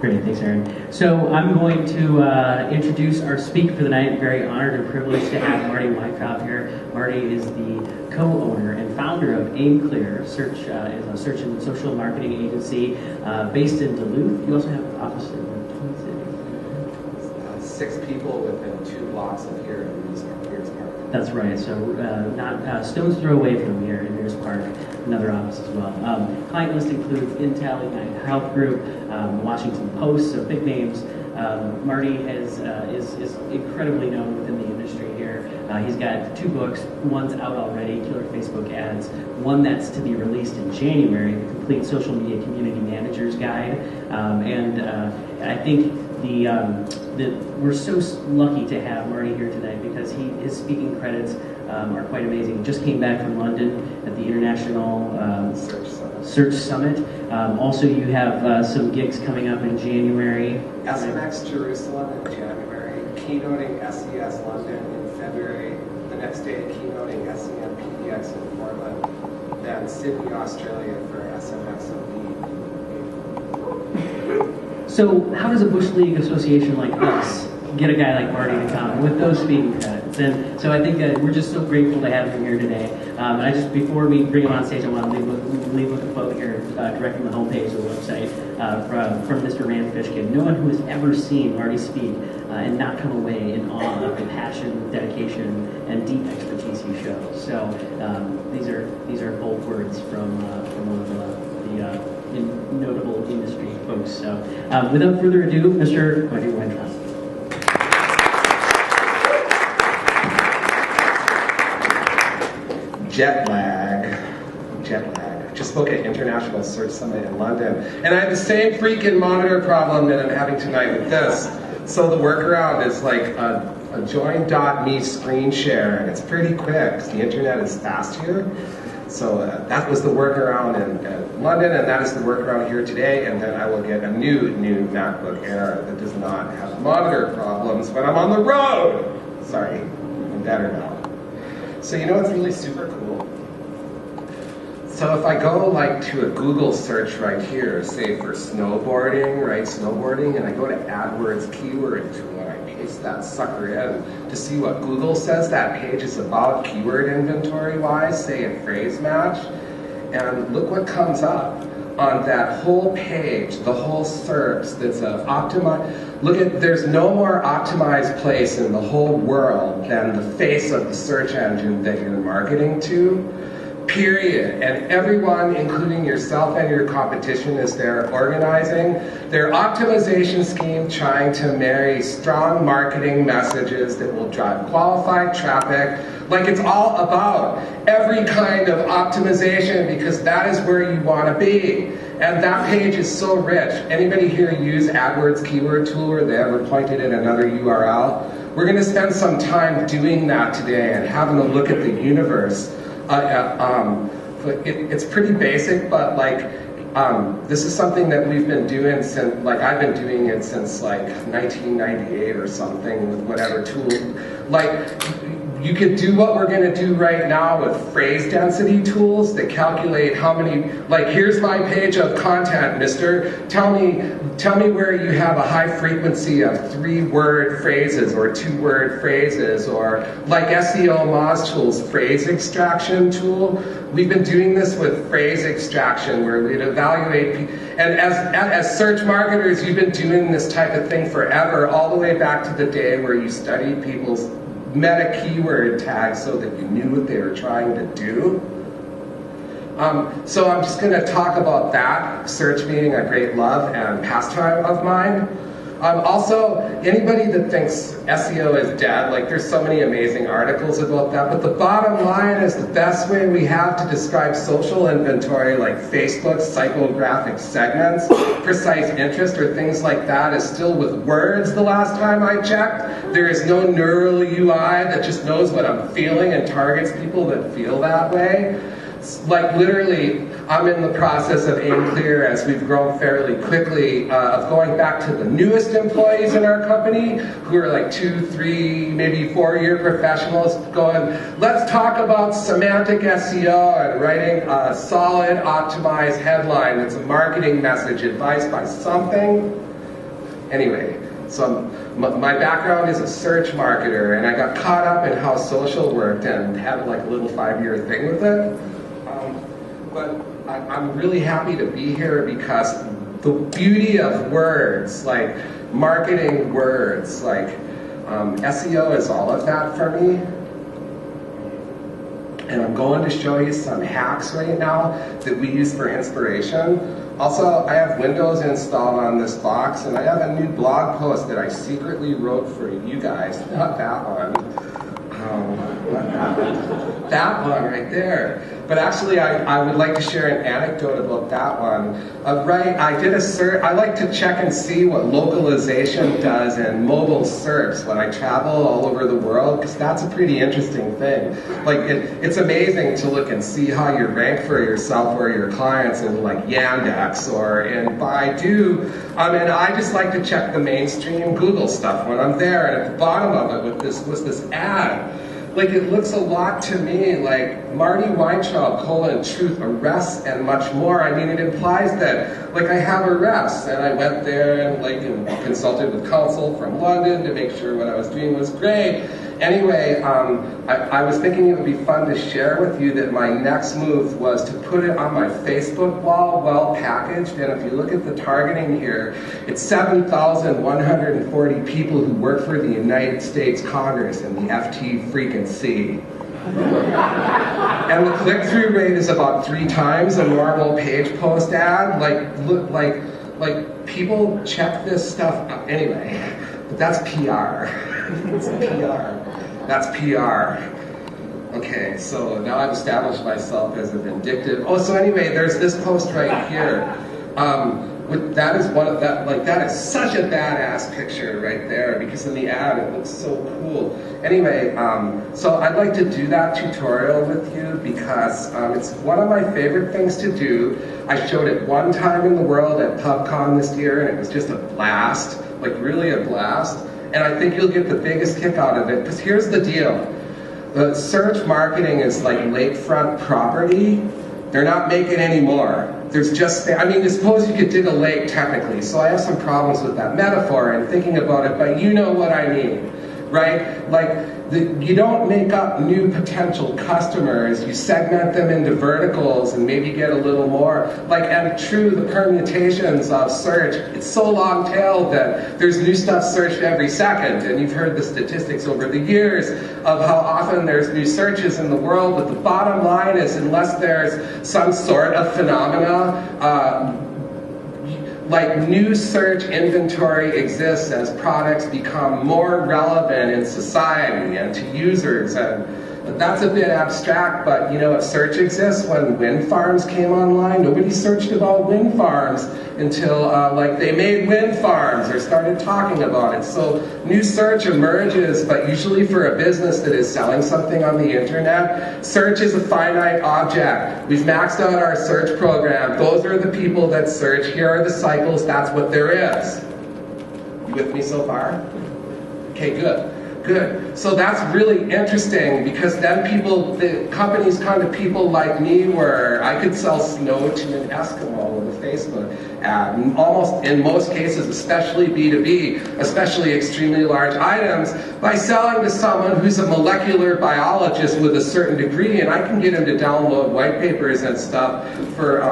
Great, thanks, Aaron. So I'm going to introduce our speaker for the night. I'm very honored and privileged to have Marty Weintraub here. Marty is the co-owner and founder of Aimclear. Search is a search and social marketing agency based in Duluth. You also have an office in Twin Cities. 6 people within 2 blocks of here in Mears Park. That's right. So not stone's throw away from here in Mears Park, another office as well. Client list includes Intel, United Health Group, Washington Post, so big names. Marty is incredibly known within the industry here. He's got 2 books. One's out already, Killer Facebook Ads. One that's to be released in January, the Complete Social Media Community Manager's Guide. I think we're so lucky to have Marty here tonight because his speaking credits are quite amazing. He just came back from London at the International Search Summit. Also, you have some gigs coming up in January. SMX Jerusalem in January, keynoting SES London in February, the next day keynoting SEM PDX in Portland, then Sydney, Australia for SMX OD. So how does a Bush League association like us get a guy like Marty to come with those speaking credits? And so I think that we're just so grateful to have him here today. And before we bring him on stage, I want to leave with a quote here direct from the homepage of the website from Mr. Rand Fishkin. No one who has ever seen Marty speak and not come away in awe of the passion, dedication, and deep expertise he shows. So these are bold words from one of the notable industry folks. So without further ado, Mr. Marty Weintraub. Jet lag. Just spoke at International Search Summit in London, and I had the same freaking monitor problem that I'm having tonight with this. So the workaround is like a join.me screen share, and it's pretty quick because the internet is fast here. So that was the workaround in London, and that is the workaround here today, and then I will get a new MacBook Air that does not have monitor problems when I'm on the road. Sorry, I'm better now. So you know what's really super cool? So if I go like to a Google search right here, say for snowboarding, right, snowboarding, and I go to AdWords keyword tool and I paste that sucker in to see what Google says that page is about keyword inventory wise, say in phrase match, and look what comes up on that whole page, the whole SERPs that's optimized. Look at, there's no more optimized place in the whole world than the face of the search engine that you're marketing to. Period. And everyone, including yourself and your competition, is there organizing their optimization scheme, trying to marry strong marketing messages that will drive qualified traffic. Like it's all about every kind of optimization because that is where you want to be. And that page is so rich. Anybody here use AdWords keyword tool or they ever pointed in another URL? We're going to spend some time doing that today and having a look at the universe. It's pretty basic, but like this is something that we've been doing since, like I've been doing it since like 1998 or something with whatever tool. Like you could do what we're going to do right now with phrase density tools that calculate how many, like here's my page of content, mister. Tell me where you have a high frequency of 3-word phrases or 2-word phrases, or like SEO Moz Tool's phrase extraction tool. We've been doing this with phrase extraction where we'd evaluate, and as search marketers, you've been doing this type of thing forever, all the way back to the day where you studied people's meta keyword tags so that you knew what they were trying to do. So I'm just going to talk about that, search being a great love and pastime of mine. Also, anybody that thinks SEO is dead, like there's so many amazing articles about that, but the bottom line is the best way we have to describe social inventory like Facebook's psychographic segments, precise interest, or things like that is still with words the last time I checked. There is no neural UI that just knows what I'm feeling and targets people that feel that way. Like literally, I'm in the process of Aimclear as we've grown fairly quickly of going back to the newest employees in our company who are like 2, 3, maybe 4-year professionals going, let's talk about semantic SEO and writing a solid optimized headline that's a marketing message advised by something. Anyway, so my background is a search marketer, and I got caught up in how social worked and had like a little 5-year thing with it. But I'm really happy to be here because the beauty of words, like marketing words, like SEO is all of that for me. And I'm going to show you some hacks right now that we use for inspiration. Also, I have Windows installed on this box, and I have a new blog post that I secretly wrote for you guys. Not that one. Not that one. That one right there. But actually, I would like to share an anecdote about that one. I did a search. I like to check and see what localization does in mobile search when I travel all over the world, because that's a pretty interesting thing. Like, it's amazing to look and see how you rank for yourself or your clients in like Yandex or in Baidu. And I just like to check the mainstream Google stuff when I'm there. And at the bottom of it was this ad. Like, it looks a lot to me like Marty Weintraub, truth, arrests, and much more. I mean, it implies that, like, I have arrests, and I went there and, like, consulted with counsel from London to make sure what I was doing was great. Anyway, I was thinking it would be fun to share with you that my next move was to put it on my Facebook wall, well packaged, and if you look at the targeting here, it's 7,140 people who work for the United States Congress and the FT freaking C. And the click-through rate is about 3 times a normal page post ad. Like people check this stuff out. Anyway, but that's PR. It's PR. That's PR. Okay, so now I've established myself as a vindictive. Oh, so anyway, there's this post right here. That is one of that. Like, that is such a badass picture right there, because in the ad it looks so cool. Anyway, so I'd like to do that tutorial with you because it's one of my favorite things to do. I showed it one time in the world at PubCon this year, and it was just a blast, like really a blast. And I think you'll get the biggest kick out of it, because here's the deal. The search marketing is like lakefront property. They're not making any more. There's just, I mean, suppose you could dig a lake technically, so I have some problems with that metaphor and thinking about it, but you know what I mean, right? Like, you don't make up new potential customers, you segment them into verticals and maybe get a little more. Like, and true, the permutations of search, it's so long-tailed that there's new stuff searched every second, and you've heard the statistics over the years of how often there's new searches in the world, but the bottom line is, unless there's some sort of phenomena, like, new search inventory exists as products become more relevant in society and to users, and that's a bit abstract, but you know, if search exists, when wind farms came online, nobody searched about wind farms until like they made wind farms or started talking about it. So new search emerges, but usually for a business that is selling something on the internet. Search is a finite object. We've maxed out our search program. Those are the people that search. Here are the cycles. That's what there is. You with me so far? Okay, good. Good. So that's really interesting, because then the companies come to people like me where I could sell snow to an Eskimo with a Facebook ad. And almost, in most cases, especially B2B, especially extremely large items, by selling to someone who's a molecular biologist with a certain degree, and I can get him to download white papers and stuff for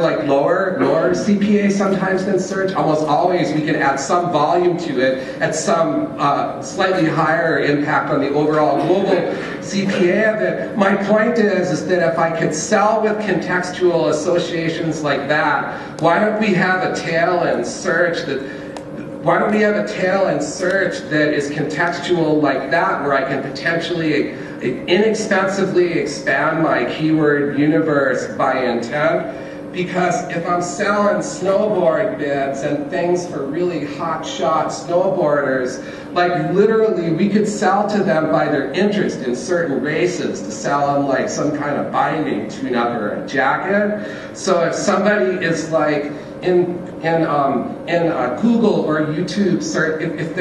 like lower CPA sometimes than search. Almost always we can add some volume to it at some slightly higher impact on the overall global CPA of it. My point is that if I could sell with contextual associations like that, why don't we have a tail in search that is contextual like that, where I can potentially inexpensively expand my keyword universe by intent? Because if I'm selling snowboard bibs and things for really hotshot snowboarders, like literally we could sell to them by their interest in certain races, to sell them like some kind of binding tune-up or a jacket. So if somebody is like in Google or YouTube search, if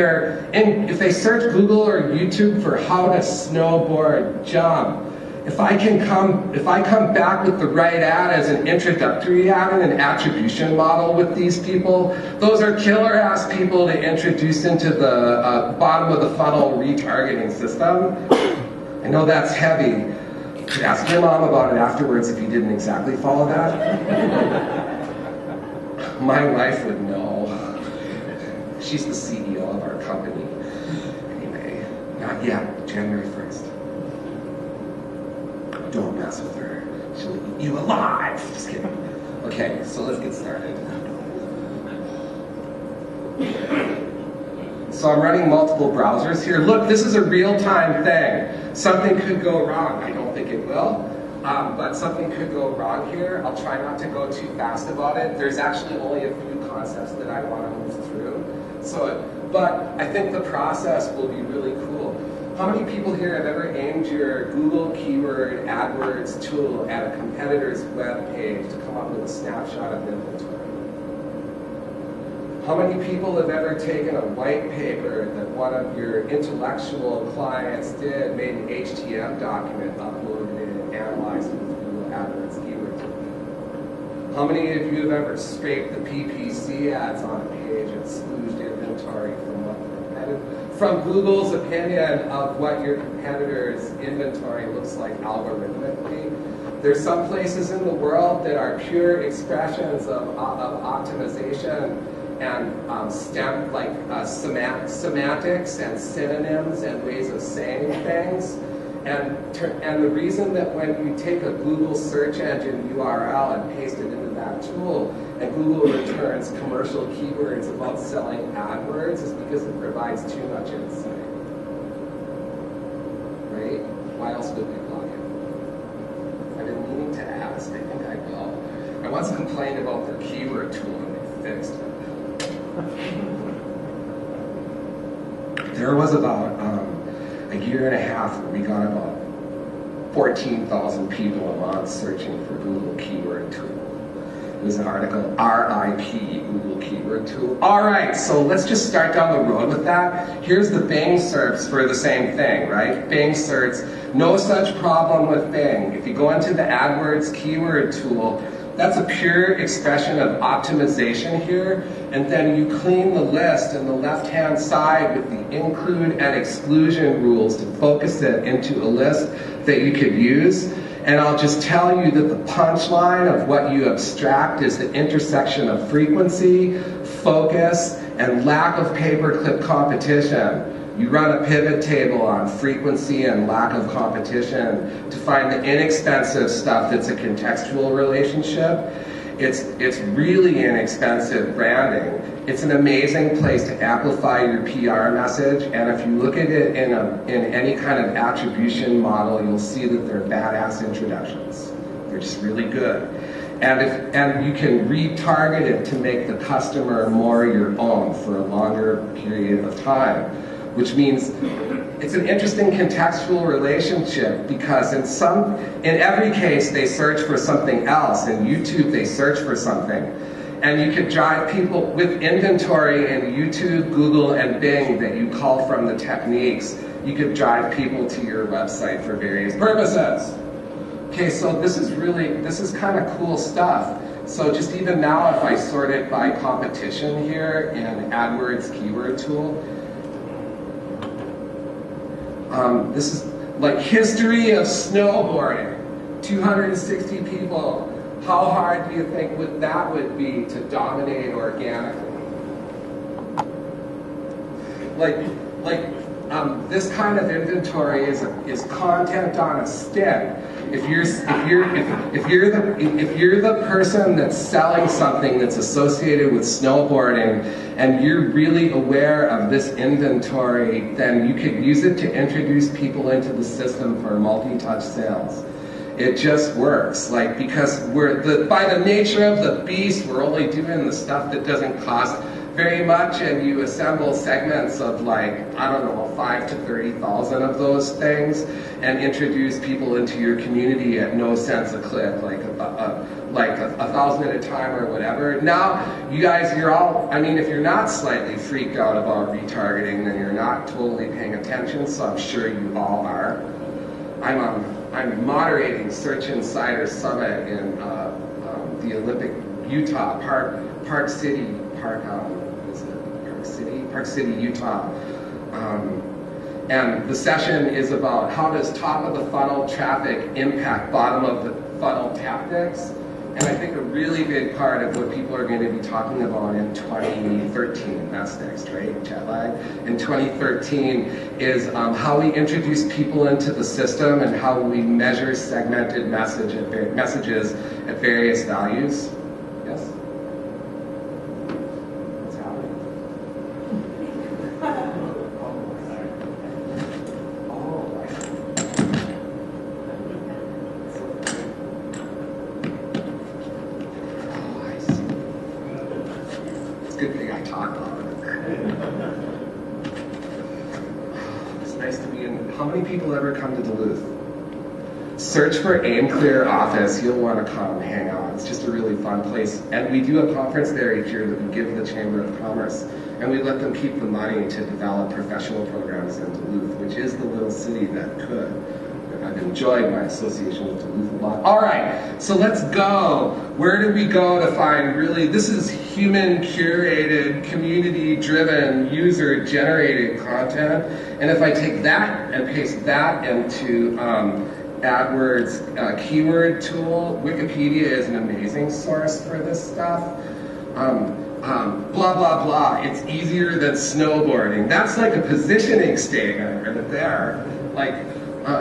they search Google or YouTube for how to snowboard jump, If I come back with the right ad as an introductory ad and an attribution model with these people, those are killer ass people to introduce into the bottom of the funnel retargeting system. I know that's heavy. You could ask your mom about it afterwards if you didn't exactly follow that. My wife would know. She's the CEO of our company. Anyway, not yet, January 1st. Don't mess with her. She'll eat you alive. Just kidding. Okay, so let's get started. So I'm running multiple browsers here. Look, this is a real-time thing. Something could go wrong. I don't think it will, but something could go wrong here. I'll try not to go too fast about it. There's actually only a few concepts that I want to move through. But I think the process will be really cool. How many people here have ever aimed your Google keyword AdWords tool at a competitor's web page to come up with a snapshot of inventory? How many people have ever taken a white paper that one of your intellectual clients did, made an HTML document, uploaded it, and analyzed it with Google AdWords keyword tool? How many of you have ever scraped the PPC ads on a page and spoofed inventory from Google's opinion of what your competitor's inventory looks like algorithmically? There's some places in the world that are pure expressions of optimization and semantics and synonyms and ways of saying things. And the reason that when you take a Google search engine URL and paste it into that tool, and Google returns commercial keywords about selling AdWords is because it provides too much insight. Right? Why else would we block it? I've been meaning to ask. I think I will. I once complained about their keyword tool and they fixed it. There was about a year and a half where we got about 14,000 people a month searching for Google keyword tool. It was an article, RIP Google keyword tool. All right, so let's just start down the road with that. Here's the Bing search for the same thing, right? Bing search, no such problem with Bing. If you go into the AdWords keyword tool, that's a pure expression of optimization here, and then you clean the list in the left-hand side with the include and exclusion rules to focus it into a list that you could use. And I'll just tell you that the punchline of what you abstract is the intersection of frequency, focus, and lack of paperclip competition. You run a pivot table on frequency and lack of competition to find the inexpensive stuff that's a contextual relationship. It's really inexpensive branding. It's an amazing place to amplify your PR message, and if you look at it in any kind of attribution model, you'll see that they're badass introductions. They're just really good. And you can retarget it to make the customer more your own for a longer period of time, which means it's an interesting contextual relationship because in every case they search for something else. In YouTube they search for something. And you could drive people with inventory in YouTube, Google, and Bing that you call from the techniques. You could drive people to your website for various purposes. Okay, so this is kind of cool stuff. So just even now, if I sort it by competition here in AdWords keyword tool, this is like history of snowboarding, 260 people. How hard do you think that would be to dominate organically? This kind of inventory is content on a stick. If you're the person that's selling something that's associated with snowboarding and you're really aware of this inventory, then you could use it to introduce people into the system for multi-touch sales. It just works, because by the nature of the beast, we're only doing the stuff that doesn't cost very much, and you assemble segments of 5 to 30,000 of those things, and introduce people into your community at no cents a click, like 1,000 at a time or whatever. Now, you guys, you're all, if you're not slightly freaked out about retargeting, then you're not totally paying attention, so I'm sure you all are. I'm moderating Search Insider Summit in the Olympic, Utah, Park City, Utah. And the session is about how does top of the funnel traffic impact bottom of the funnel tactics. And I think a really big part of what people are going to be talking about in 2013, that's next, right, jet lag, in 2013 is how we introduce people into the system and how we measure segmented messages at various values. Yes? What's happening? Good thing I talked about it. It's nice to be in. How many people ever come to Duluth? Search for Aimclear office. You'll want to come hang out. It's just a really fun place. And we do a conference there each year that we give the Chamber of Commerce. And we let them keep the money to develop professional programs in Duluth, which is the little city that could. I've enjoyed my association with Duluth a lot. All right, so let's go. Where do we go to find really, this is human-curated, community-driven, user-generated content. And if I take that and paste that into AdWords keyword tool, Wikipedia is an amazing source for this stuff. Blah, blah, blah, it's easier than snowboarding. That's like a positioning statement right there. Like,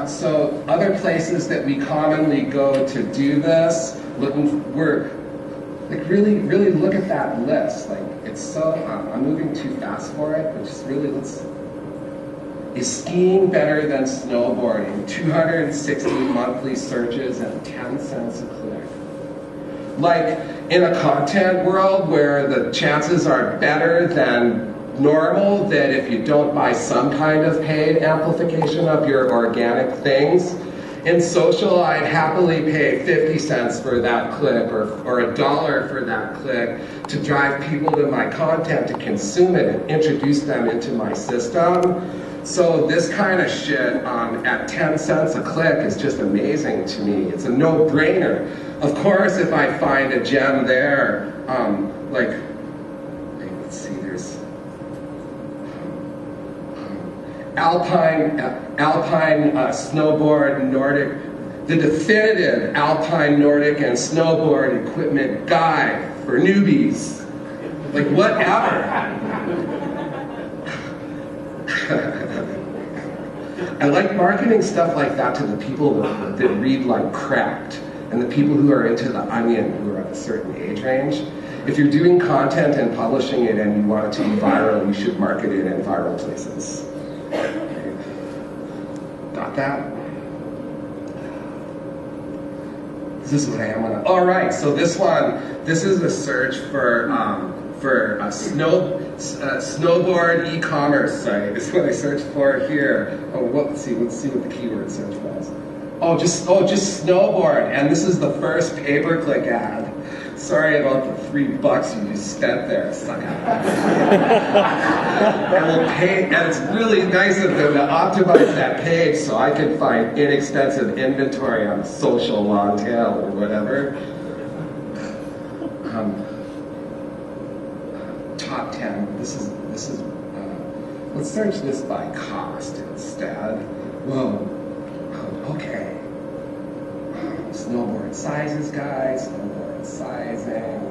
so other places that we commonly go to do this, we're like really look at that list. Like it's so I'm moving too fast for it, but just really is skiing better than snowboarding? 260 monthly searches and 10 cents a click. Like in a content world where the chances are better than normal, that if you don't buy some kind of paid amplification of your organic things, in social I'd happily pay 50 cents for that click or $1 for that click to drive people to my content to consume it and introduce them into my system. So this kind of shit at 10 cents a click is just amazing to me. It's a no-brainer. Of course, if I find a gem there, like, let's see, there's Alpine snowboard Nordic, the definitive Alpine Nordic and snowboard equipment guide for newbies. Like whatever. I like marketing stuff like that to the people that read like Cracked and the people who are into The Onion who are of a certain age range. If you're doing content and publishing it and you want it to be viral, you should market it in viral places. Got that? This is what I am on. All right, so this is a search for a snowboard e-commerce site. This is what I searched for here. Oh, let's see what the keyword search was. Oh, just snowboard, and this is the first pay-per-click ad. Sorry about the $3 you just spent there, sucker. And it's really nice of them to optimize that page so I can find inexpensive inventory on social long tail or whatever. Top 10. This is. Let's search this by cost instead. Whoa. Okay. Snowboard sizes, guys. Snowboard sizing.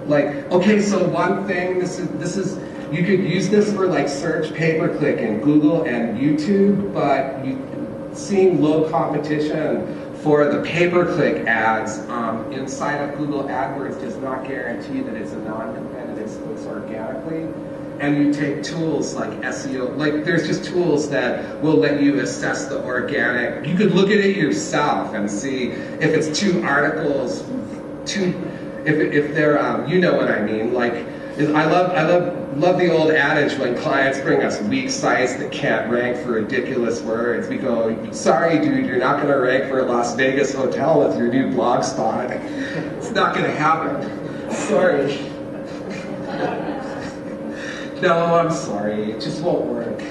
Like, okay, so one thing. This is. You could use this for like search pay-per-click in Google and YouTube, but seeing low competition for the pay-per-click ads inside of Google AdWords does not guarantee that it's a non-competitive space organically. And you take tools like SEO, like there's just tools that will let you assess the organic. You could look at it yourself and see if it's two articles, if they're, you know what I mean. Like, I love the old adage when clients bring us weak sites that can't rank for ridiculous words. We go, sorry dude, you're not gonna rank for a Las Vegas hotel with your new blog spot. It's not gonna happen. Sorry. No, I'm sorry, it just won't work.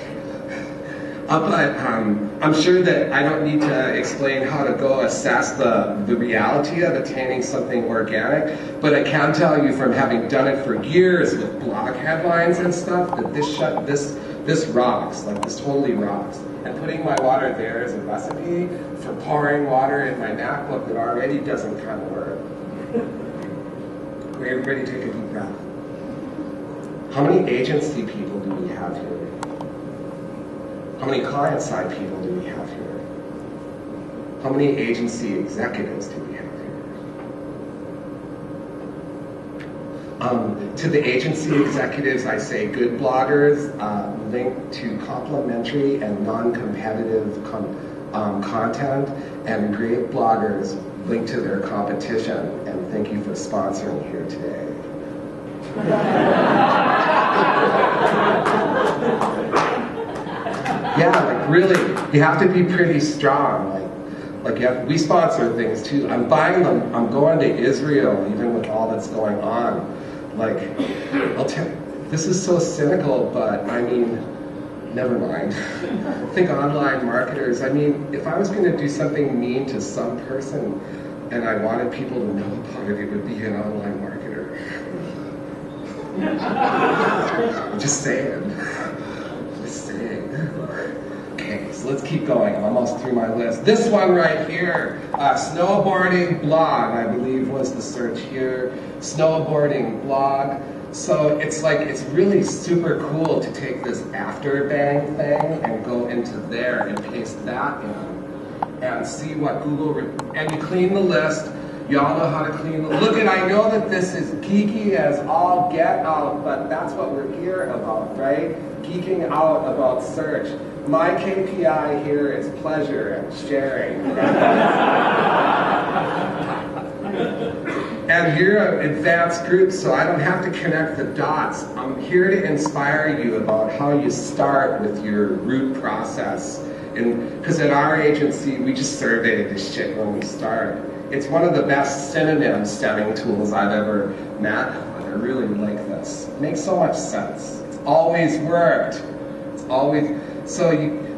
But I'm sure that I don't need to explain how to go assess the reality of attaining something organic, but I can tell you from having done it for years with blog headlines and stuff that this rocks, like this totally rocks. And putting my water there as a recipe for pouring water in my MacBook that already doesn't kind of work. Okay, everybody take a deep breath. How many agency people do we have here? How many client-side people do we have here? How many agency executives do we have here? To the agency executives, I say good bloggers link to complementary and non-competitive content, and great bloggers link to their competition. And thank you for sponsoring here today. Yeah, like really, you have to be pretty strong. Like we sponsor things too. I'm buying them. I'm going to Israel even with all that's going on. Like, this is so cynical, but I mean, never mind. I think online marketers, I mean, if I was going to do something mean to some person and I wanted people to know about it, it would be an online marketer. I'm just saying. Okay, so let's keep going. I'm almost through my list. This one right here, Snowboarding Blog, I believe was the search here. Snowboarding Blog. So it's like, it's really super cool to take this Afterbang thing and go into there and paste that in and see what Google, and you clean the list. Y'all know how to clean the list. Look, and I know that this is geeky as all get out, but that's what we're here about, right? Geeking out about search. My KPI here is pleasure and sharing. And you're an advanced group, so I don't have to connect the dots. I'm here to inspire you about how you start with your root process. Because at our agency, we just survey this shit when we start. It's one of the best synonym setting tools I've ever met. I really like this. It makes so much sense. It's always worked. It's always... So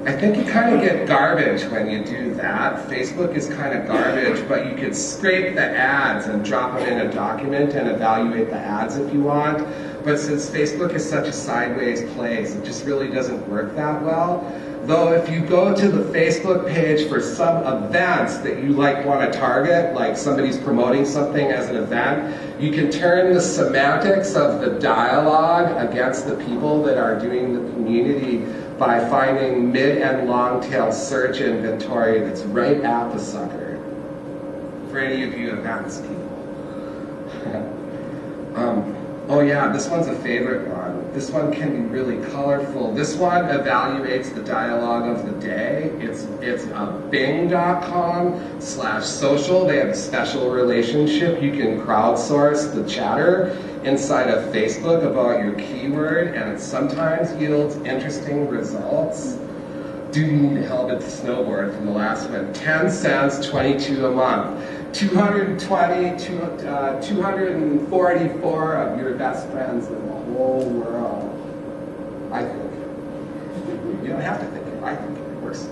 I think you kind of get garbage when you do that. Facebook is kind of garbage, but you could scrape the ads and drop them in a document and evaluate the ads if you want. But since Facebook is such a sideways place, it just really doesn't work that well. Though if you go to the Facebook page for some events that you want to target, like somebody's promoting something as an event, you can turn the semantics of the dialogue against the people that are doing the community by finding mid and long tail search inventory that's right at the sucker. For any of you events people. Oh yeah, this one's a favorite one. This one can be really colorful. This one evaluates the dialogue of the day. It's bing.com/social. They have a special relationship. You can crowdsource the chatter inside of Facebook about your keyword, and it sometimes yields interesting results. Do you need help at the snowboard from the last one? 10 cents, 22 a month. 244 of your best friends in the whole world. I think. You don't have to think it. I think it works.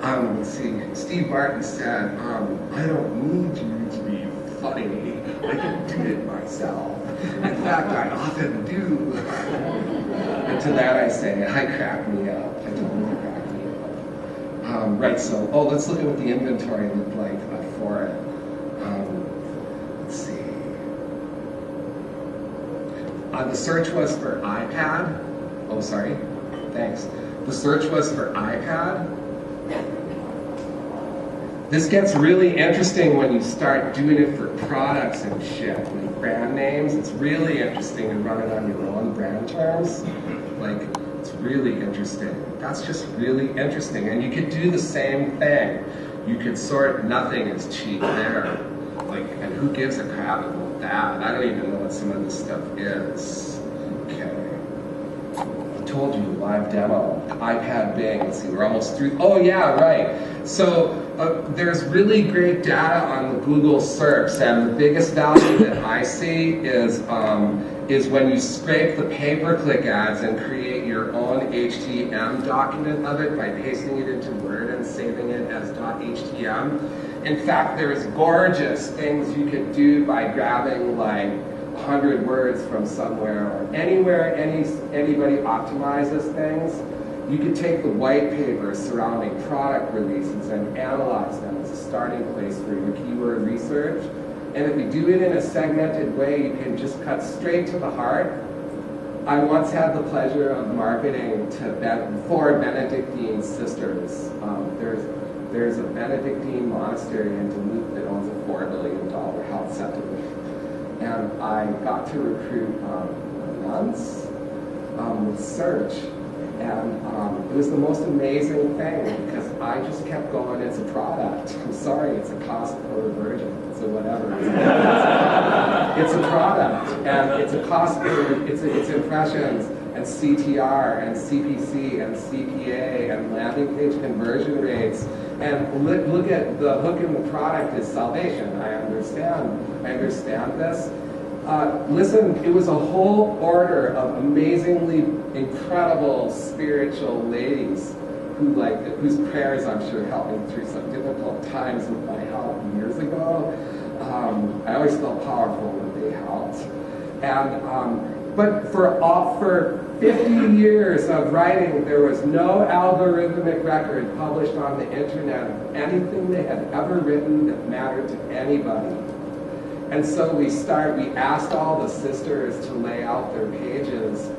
Let's see. Steve Martin said, I don't need you to be funny. I can do it myself. In fact, I often do. And to that I say, I crack me up. I totally crack me up. Right, so, let's look at what the inventory looked like for it. Let's see. The search was for iPad. Oh, sorry. Thanks. The search was for iPad. This gets really interesting when you start doing it for products and shit, like brand names. It's really interesting to run it on your own brand terms. Like, it's really interesting. That's just really interesting. And you could do the same thing. You could sort nothing as cheap there. Like, and who gives a crap about that? I don't even know what some of this stuff is. Okay. I told you, live demo. iPad Bing. Let's see, we're almost through. Oh yeah, right. So there's really great data on the Google SERPs, and the biggest value that I see is when you scrape the pay-per-click ads and create your own HTML document of it by pasting it into Word and saving it as .htm. In fact, there's gorgeous things you could do by grabbing like 100 words from somewhere or anywhere anybody optimizes things. You could take the white papers surrounding product releases and analyze them as a starting place for your keyword research. And if you do it in a segmented way, you can just cut straight to the heart. I once had the pleasure of marketing to 4 Benedictine sisters. There's a Benedictine monastery in Duluth that owns a $4 billion health center. And I got to recruit nuns with search. And it was the most amazing thing because I just kept going, it's a product. I'm sorry, it's a cost per virgin. So whatever. It's a product. And it's a cost per, it's impressions and CTR and CPC and CPA and landing page conversion rates. And look at the hook in the product is salvation. I understand this. Listen, it was a whole order of amazingly incredible spiritual ladies whose prayers I'm sure helped me through some difficult times with my health years ago. I always felt powerful when they helped. And but for 50 years of writing, there was no algorithmic record published on the internet of anything they had ever written that mattered to anybody. And so we asked all the sisters to lay out their pages.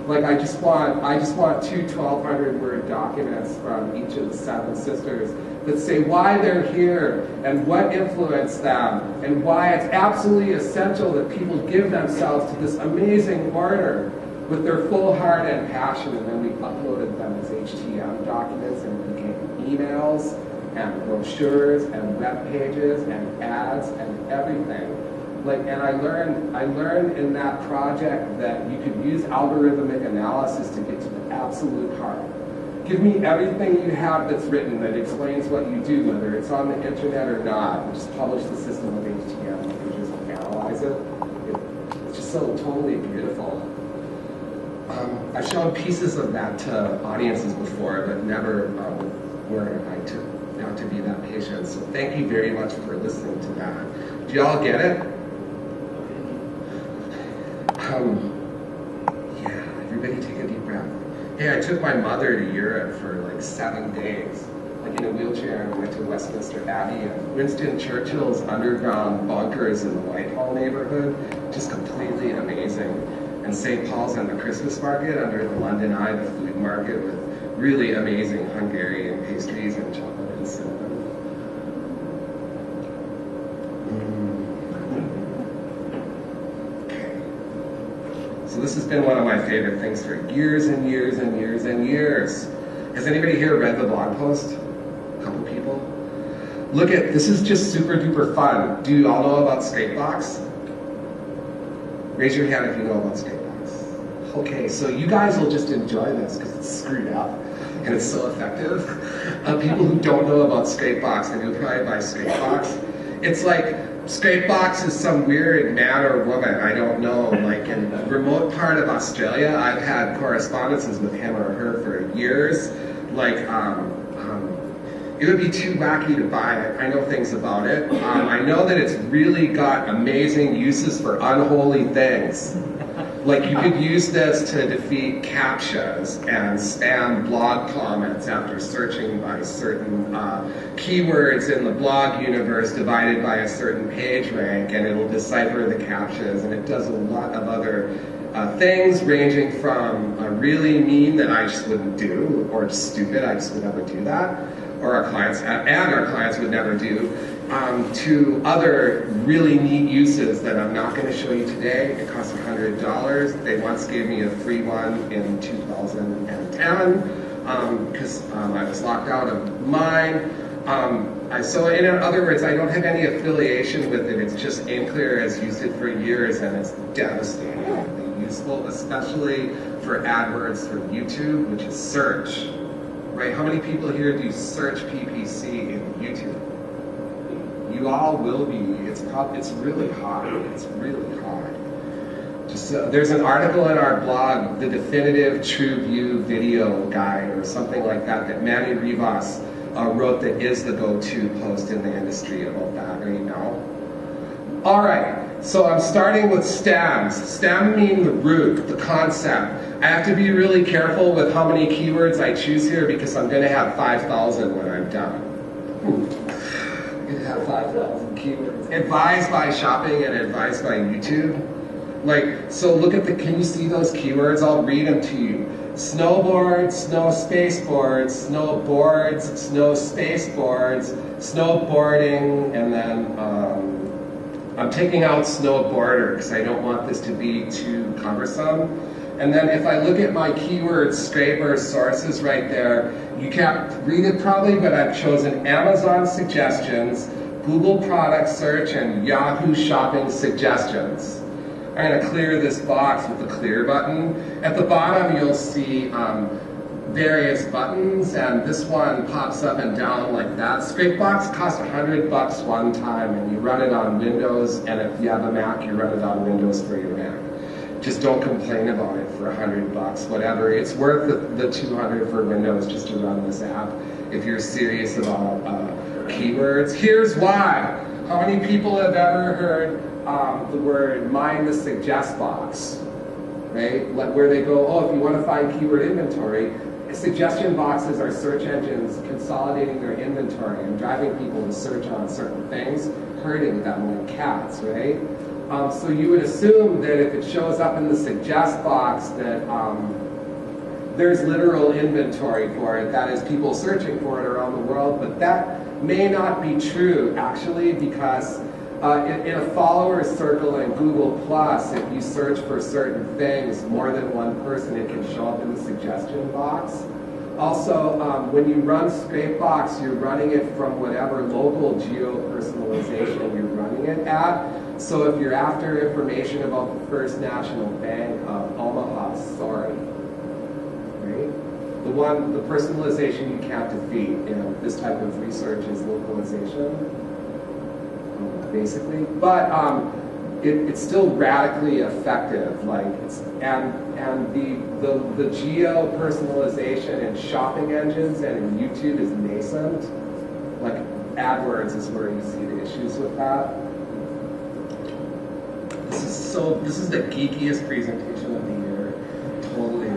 Like I just want 2 1,200 word documents from each of the 7 sisters that say why they're here and what influenced them and why it's absolutely essential that people give themselves to this amazing order with their full heart and passion. And then we uploaded them as HTML documents and became emails and brochures and web pages and ads and everything. And I learned in that project that you could use algorithmic analysis to get to the absolute heart. Give me everything you have that's written that explains what you do, whether it's on the internet or not, and just publish the system of HTML. You can just analyze it. It's just so totally beautiful. I've shown pieces of that to audiences before, but never where I took out to be that patient. So thank you very much for listening to that. Do y'all get it? Yeah, everybody take a deep breath. Hey, I took my mother to Europe for like 7 days, like in a wheelchair, and went to Westminster Abbey and Winston Churchill's underground bunkers in the Whitehall neighborhood, just completely amazing. And St. Paul's and the Christmas market under the London Eye, the food market, with really amazing Hungarian pastries and chocolate and cinnamon. So this has been one of my favorite things for years and years and years and years. Has anybody here read the blog post? A couple people? Look at, this is just super duper fun. Do you all know about Scrapebox? Raise your hand if you know about Scrapebox. Okay, so you guys will just enjoy this because it's screwed up and it's so effective. People who don't know about Scrapebox, and you'll probably buy Scrapebox. It's like, Scrapebox is some weird man or woman, I don't know, like in a remote part of Australia. I've had correspondences with him or her for years. Like, it would be too wacky to buy it. I know things about it. I know that it's really got amazing uses for unholy things. Like you could use this to defeat CAPTCHAs and spam blog comments after searching by certain keywords in the blog universe divided by a certain page rank, and it'll decipher the CAPTCHAs, and it does a lot of other things ranging from really mean that I just wouldn't do, or stupid, I just would never do that, or our clients would never do, to other really neat uses that I'm not going to show you today. It costs $100. They once gave me a free one in 2010 because I was locked out of mine. So in other words, I don't have any affiliation with it. It's just Aimclear has used it for years, and it's devastatingly useful, especially for AdWords for YouTube, which is search. right? How many people here do search PPC in YouTube? You all will be. It's really hard. It's really hard. Just there's an article in our blog, the Definitive True View Video Guide, or something like that, that Manny Rivas wrote, that is the go-to post in the industry about that right now. All right. So I'm starting with stems. Stem mean the root, the concept. I have to be really careful with how many keywords I choose here, because I'm going to have 5,000 when I'm done. I'm going to have 5,000 keywords. Advised by shopping and advised by YouTube. Like, so look at can you see those keywords? I'll read them to you. Snowboard, snow spaceboards, snowboards, snow spaceboards, snowboarding, and then I'm taking out snowboarder because I don't want this to be too cumbersome. And then if I look at my keyword scraper sources right there, you can't read it probably, but I've chosen Amazon suggestions, Google product search, and Yahoo shopping suggestions. I'm going to clear this box with the clear button. At the bottom you'll see various buttons, and this one pops up and down like that. Scrapebox costs $100 one time, and you run it on Windows, and if you have a Mac, you run it on Windows for your Mac. Just don't complain about it for $100, whatever. It's worth the $200 for Windows just to run this app if you're serious about keywords. Here's why. How many people have ever heard the word mind the suggest box? Right? Like where they go, oh, if you want to find keyword inventory, suggestion boxes are search engines consolidating their inventory and driving people to search on certain things, hurting them like cats, right? So you would assume that if it shows up in the suggest box that there's literal inventory for it, that is people searching for it around the world, but that may not be true actually, because in a follower circle in Google+, if you search for certain things, more than one person, it can show up in the suggestion box. Also, when you run Scrapebox, you're running it from whatever local geo-personalization you're running it at. So if you're after information about the First National Bank of Omaha, sorry. Right? The personalization you can't defeat in this type of research is localization. Basically, but it's still radically effective. Like and the geo personalization in shopping engines and in YouTube is nascent. Like AdWords is where you see the issues with that. This is the geekiest presentation of the year, totally.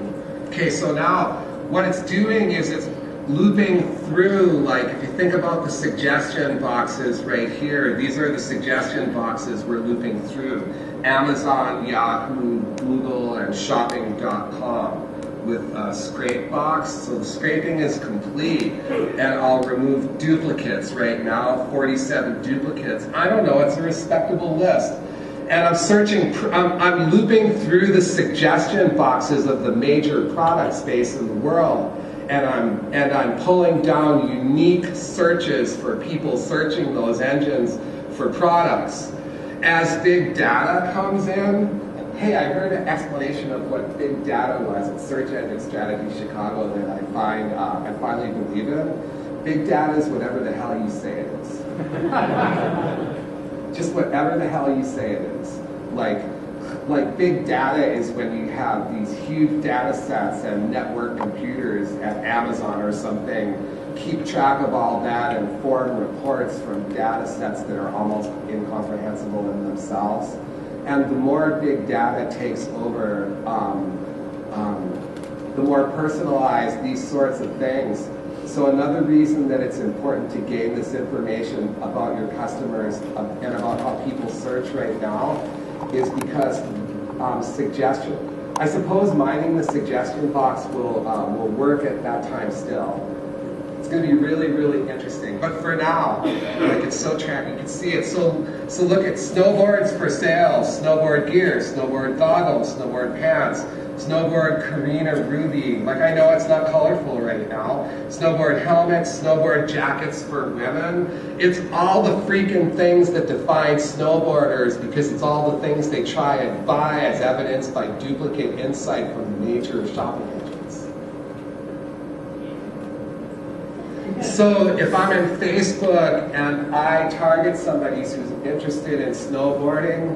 Okay, so now what it's doing is it's looping through, like if you think about the suggestion boxes right here, these are the suggestion boxes we're looping through. Amazon, Yahoo, Google, and shopping.com with Scrapebox. So the scraping is complete, and I'll remove duplicates right now, 47 duplicates. I don't know, it's a respectable list. And I'm searching, I'm looping through the suggestion boxes of the major product space in the world. And I'm pulling down unique searches for people searching those engines for products. As big data comes in, hey, I heard an explanation of what big data was at Search Engine Strategy Chicago that I finally believe in. Big data is whatever the hell you say it is. Just whatever the hell you say it is. Like big data is when you have these huge data sets and network computers at Amazon or something keep track of all that and form reports from data sets that are almost incomprehensible in themselves. And the more big data takes over, the more personalized these sorts of things. So another reason that it's important to gain this information about your customers and about how people search right now is because suggestion. I suppose mining the suggestion box will work at that time still. It's going to be really, really interesting. But for now, like it's so tracky, you can see it. So look at snowboards for sale, snowboard gear, snowboard goggles, snowboard pants, snowboard Karina Ruby. Like I know it's not colorful right now. Snowboard helmets, snowboard jackets for women. It's all the freaking things that define snowboarders because it's all the things they try and buy as evidenced by duplicate insight from major shopping engines. So if I'm in Facebook and I target somebody who's interested in snowboarding,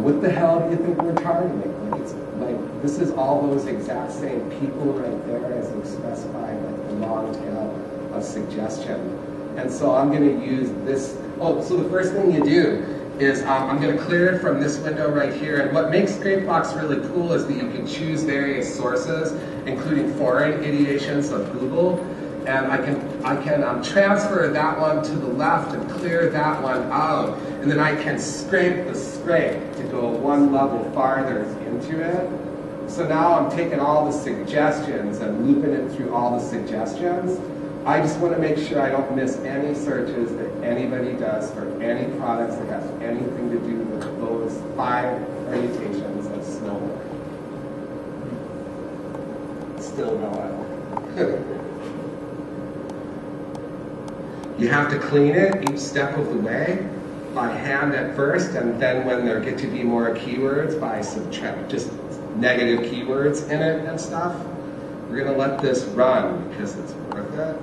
what the hell do you think we're targeting? Like, it's like, this is all those exact same people right there as you specified, like the long tail of suggestion. And so I'm going to use this. Oh, so the first thing you do is I'm going to clear it from this window right here. And what makes Scrapebox really cool is that you can choose various sources, including foreign ideations of Google. And I can transfer that one to the left and clear that one out. And then I can scrape the scrape to go one level farther into it. So now I'm taking all the suggestions and looping it through all the suggestions. I just want to make sure I don't miss any searches that anybody does for any products that have anything to do with those 5 permutations of snowboard. Still no idea. You have to clean it each step of the way by hand at first, and then when there get to be more keywords, by subtract just negative keywords in it and stuff. We're going to let this run because it's worth it.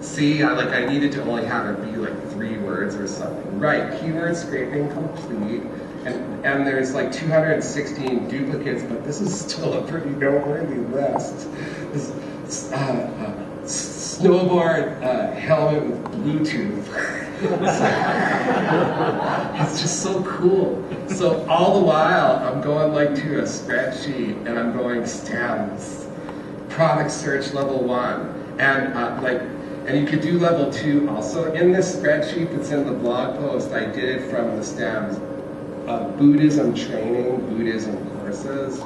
See, I needed to only have it be like 3 words or something. Right, keyword scraping complete. And there's like 216 duplicates, but this is still a pretty noteworthy list. This, snowboard helmet with Bluetooth. It's just so cool. So all the while, I'm going like to a spreadsheet, and I'm going stems, product search level 1, and and you could do level 2 also. In this spreadsheet that's in the blog post, I did it from the stems. Buddhism training, Buddhism courses.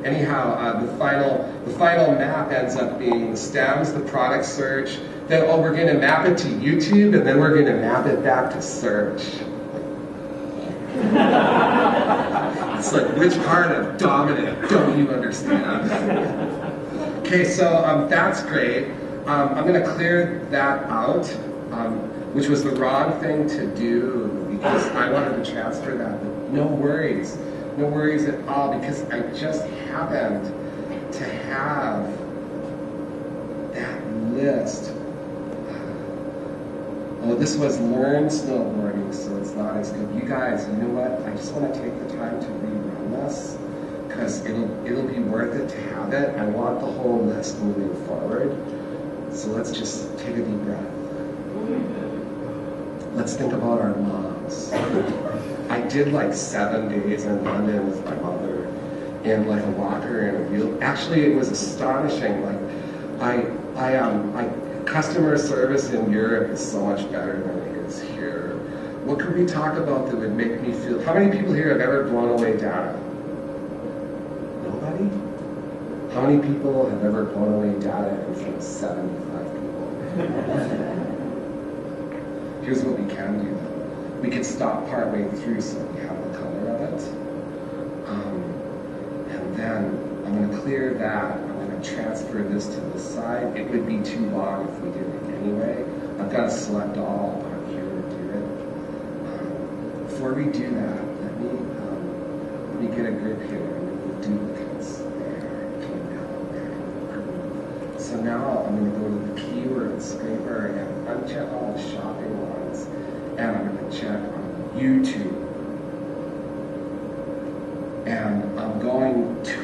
Anyhow, the final map ends up being the stems, the product search. Then, we're going to map it to YouTube, and then we're going to map it back to search. It's like, which part of dominant don't you understand? Okay, so that's great. I'm going to clear that out, which was the wrong thing to do because I wanted to transfer that. But no worries at all, because I just happened to have that list. Oh, this was learn snowboarding, so it's not as good. You guys, you know what? I just want to take the time to rerun this because it'll be worth it to have it. I want the whole list moving forward. So let's just take a deep breath. Let's think about our moms. I did like 7 days in London with my mother in like a walker and a wheel. Actually, it was astonishing. Like, customer service in Europe is so much better than it is here. What could we talk about that would make me feel? How many people here have ever blown away data? Nobody? How many people have ever blown away data in front of 75 people? Here's what we can do though. We could stop partway through so we have the color of it. And then I'm going to clear that. I'm going to transfer this to the side. It would be too long if we did it anyway. I've got to select all on here to do it. Before we do that, let me get a grip here and move duplicates there. Okay, now there. So now I'm going to go to the keyword scraper and uncheck all the shopping ones. And I'm going to check on YouTube. And I'm going to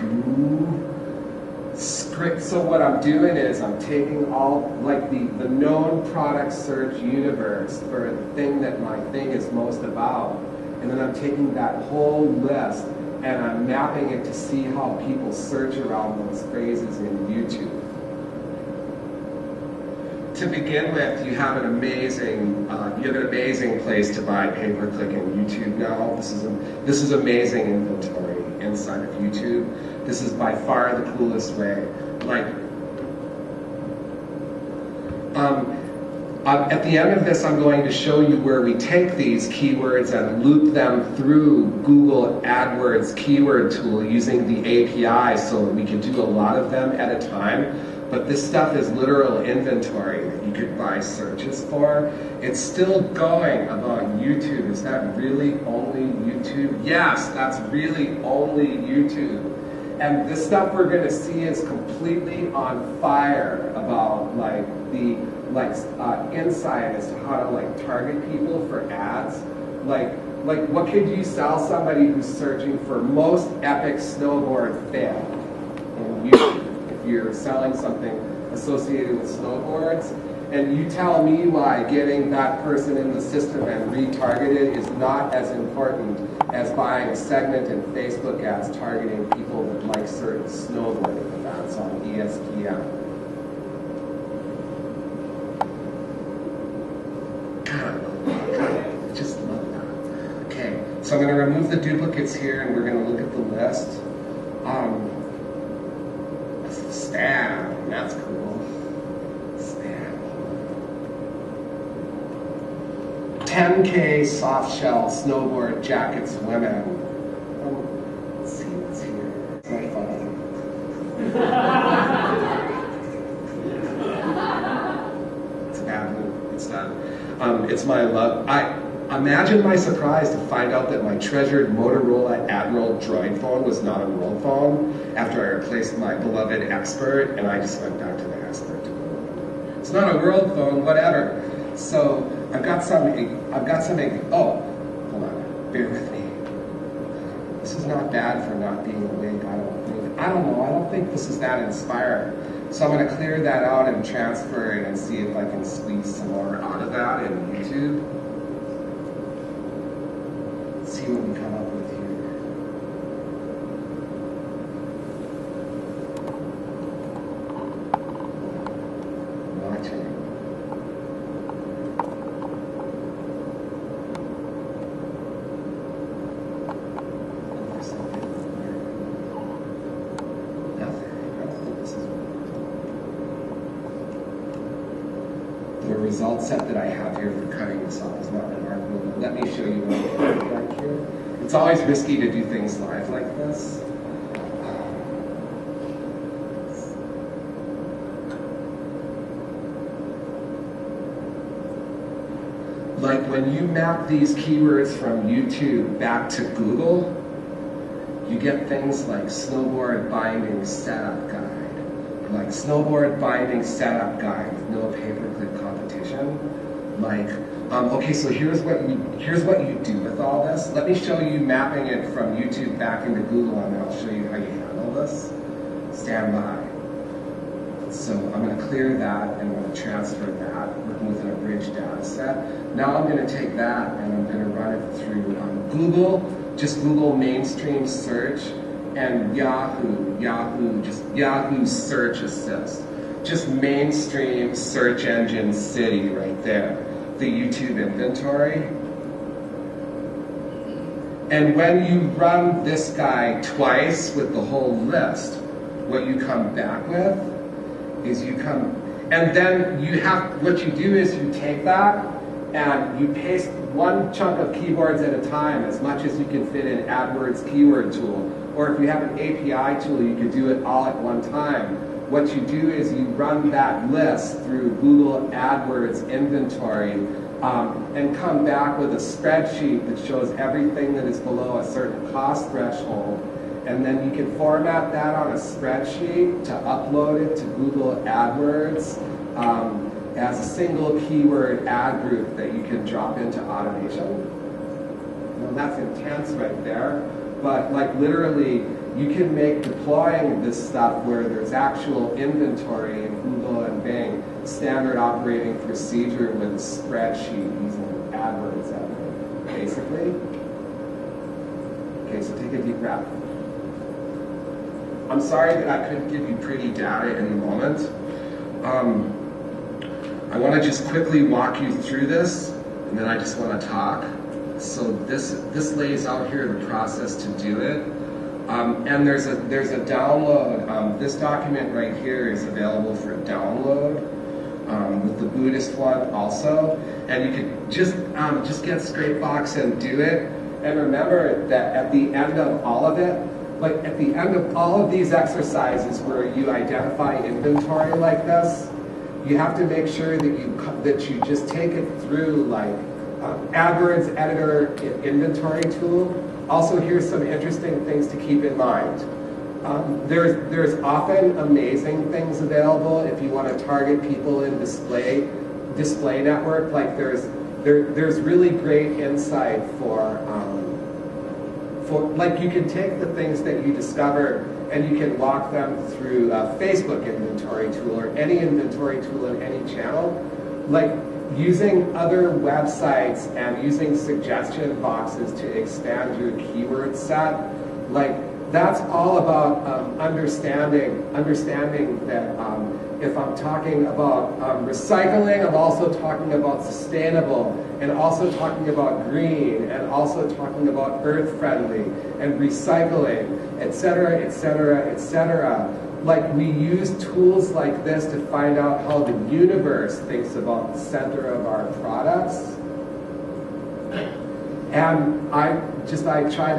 script. So what I'm doing is I'm taking all, like the known product search universe for the thing that my thing is most about. And then I'm taking that whole list and I'm mapping it to see how people search around those phrases in YouTube. To begin with, you have an amazing place to buy pay-per-click in YouTube now. This is amazing inventory inside of YouTube. This is by far the coolest way. At the end of this, I'm going to show you where we take these keywords and loop them through Google AdWords keyword tool using the API so that we can do a lot of them at a time. But this stuff is literal inventory that you could buy searches for. It's still going about YouTube. Is that really only YouTube? Yes, that's really only YouTube. And this stuff we're going to see is completely on fire about like the insight as to how to like target people for ads. Like what could you sell somebody who's searching for most epic snowboard fail in YouTube? If you're selling something associated with snowboards, and you tell me why getting that person in the system and retargeted is not as important as buying a segment in Facebook ads targeting people that like certain snowboarding events on ESPN. God, I just love that. Okay, so I'm going to remove the duplicates here, and we're going to look at the list. Stan, that's cool. Stan. 10K soft shell snowboard jackets women. Let's see what's here. It's my phone. It's a bad move. It's not. It's my love. Imagine my surprise to find out that my treasured Motorola Admiral Droid phone was not a world phone after I replaced my beloved Expert, and I just went back to the Expert. It's not a world phone, whatever. So I've got some, oh, hold on, bear with me. This is not bad for not being awake, I don't think. I don't know, I don't think this is that inspiring. So I'm gonna clear that out and transfer it and see if I can squeeze some more out of that in YouTube. Let's see what we come up with here. Watching. Result set that I have here for cutting this off is not remarkable, but let me show you what I have right here. It's always risky to do things live like this. Like when you map these keywords from YouTube back to Google, you get things like snowboard binding setup guide. Like snowboard binding setup guide with no pay-per-click competition. Like, okay, so here's what you do with all this. Let me show you mapping it from YouTube back into Google, and then I'll show you how you handle this. Stand by. So I'm going to clear that, and I'm going to transfer that, working with an abridged data set. Now I'm going to take that, and I'm going to run it through Google, just Google mainstream search, and just Yahoo search assist. Just mainstream search engine city right there. The YouTube inventory. And when you run this guy twice with the whole list, what you come back with is and then what you do is you take that and you paste one chunk of keywords at a time, as much as you can fit in AdWords keyword tool. Or if you have an API tool, you can do it all at one time. What you do is you run that list through Google AdWords inventory and come back with a spreadsheet that shows everything that is below a certain cost threshold. And then you can format that on a spreadsheet to upload it to Google AdWords as a single keyword ad group that you can drop into automation. Well, that's intense right there. But like literally, you can make deploying this stuff where there's actual inventory in Google and Bing standard operating procedure with a spreadsheet using AdWords editor, basically. Okay, so take a deep breath. I'm sorry that I couldn't give you pretty data in the moment. I want to just quickly walk you through this, and then I just want to talk. So this lays out here the process to do it. And there's a download. This document right here is available for download with the Buddhist one also. And you could just get Scrapebox and do it. And remember that at the end of all of it, like at the end of all of these exercises where you identify inventory like this, you have to make sure that you just take it through like AdWords editor inventory tool. Also, here's some interesting things to keep in mind. There's often amazing things available if you want to target people in display network. Like there's really great insight for like you can take the things that you discover and you can walk them through a Facebook inventory tool or any inventory tool in any channel. Like using other websites and using suggestion boxes to expand your keyword set. Like that's all about understanding that if I'm talking about recycling, I'm also talking about sustainable, and also talking about green, and also talking about earth-friendly, and recycling, etc., etc., etc. Like we use tools like this to find out how the universe thinks about the center of our products. And I try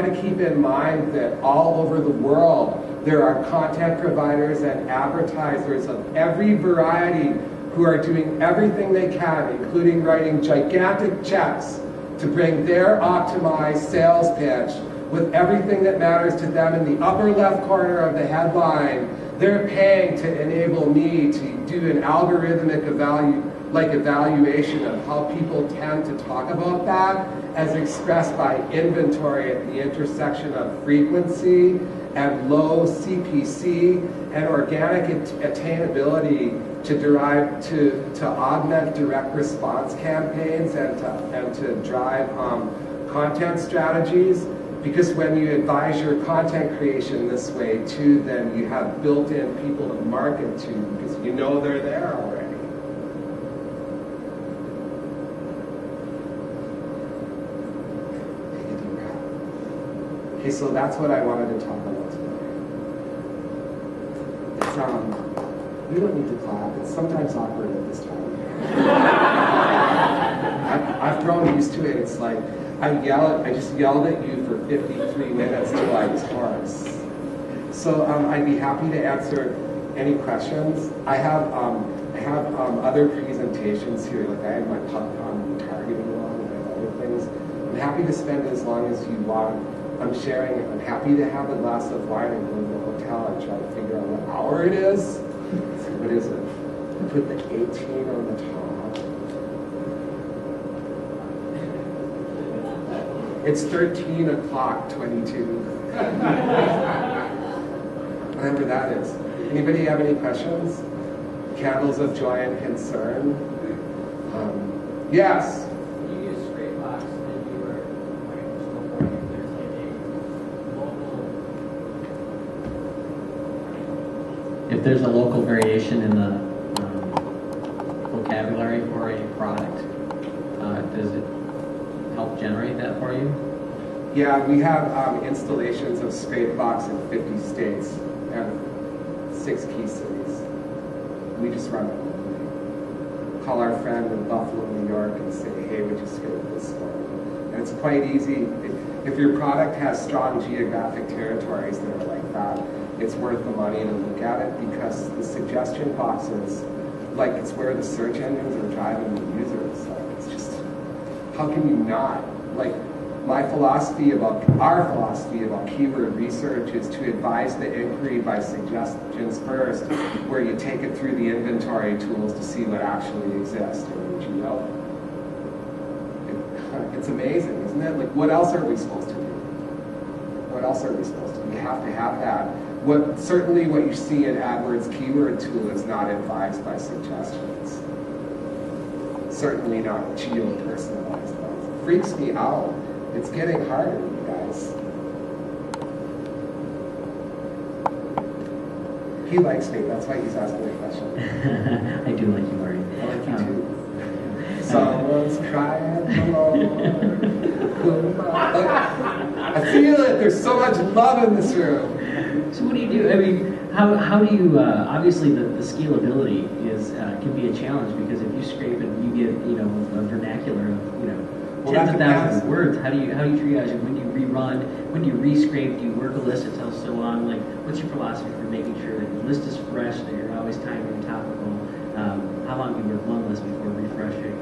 to keep in mind that all over the world there are content providers and advertisers of every variety who are doing everything they can, including writing gigantic checks to bring their optimized sales pitch with everything that matters to them in the upper left corner of the headline. They're paying to enable me to do an algorithmic evaluation of how people tend to talk about that as expressed by inventory at the intersection of frequency and low CPC and organic attainability to augment direct response campaigns and to drive content strategies. Because when you advise your content creation this way too, then you have built-in people to market to because you know they're there already. Take a deep breath. Okay, so that's what I wanted to talk about today. It's you don't need to clap. It's sometimes awkward at this time. I've grown used to it. It's like I just yelled at you for 53 minutes till I was hoarse. So I'd be happy to answer any questions. I have other presentations here. Like I have my retargeting one and I have other things. I'm happy to spend as long as you want. I'm sharing. I'm happy to have a glass of wine and go to the hotel and try to figure out what hour it is. What is it? I put the 18 on the top. It's 13 o'clock, 22. Whatever that is. Anybody have any questions? Candles of joy and concern? Yes? You use Scrapebox and you were snowboarding. There's like a local... If there's a local variation in the vocabulary for a product, does it help generate that for you? Yeah, we have installations of Scrapebox in 50 states and 6 key cities. We just run it. Call our friend in Buffalo, New York and say, hey, would you scrape this for me? And it's quite easy. If your product has strong geographic territories that are like that, it's worth the money to look at it because the suggestion boxes, like it's where the search engines are driving the users. So it's just, how can you not? Like our philosophy about keyword research is to advise the inquiry by suggestions first, where you take it through the inventory tools to see what actually exists. Or, you know, it's amazing, isn't it? Like, what else are we supposed to do? What else are we supposed to do? We have to have that. Certainly what you see in AdWords keyword tool is not advised by suggestions. Certainly not geo-personalized ones. It freaks me out. It's getting harder, you guys. He likes me, that's why he's asking a question. I do like you, Marty. I like you too. Someone's crying alone. I feel it, there's so much love in this room. So what do you do? I mean, how do you, obviously the scalability is can be a challenge because if you scrape it, you get, a vernacular of, tens of thousands of words. How do you triage it? When do you rerun? When do you re-scrape? Do you work a list that tells so long? Like, what's your philosophy for making sure that your list is fresh, that you're always timely and topical? How long do you work one list before refreshing?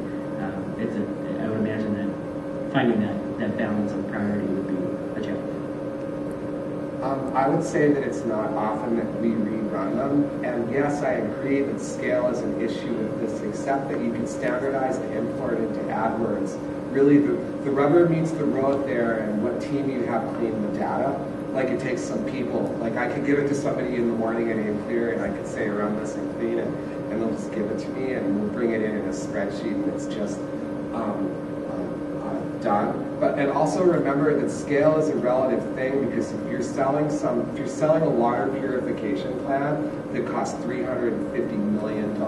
I would imagine that finding that balance of priority would be a challenge. I would say that it's not often that we rerun them. And yes, I agree that scale is an issue with this, except that you can standardize the import into AdWords. Really, the rubber meets the road there, and what team you have clean the data. Like, it takes some people. Like, I could give it to somebody in the morning at Aimclear, and I could say, run this and clean it, and they'll just give it to me, and we'll bring it in a spreadsheet, and it's just done. And also remember that scale is a relative thing, because if you're selling a water purification plant that costs $350 million,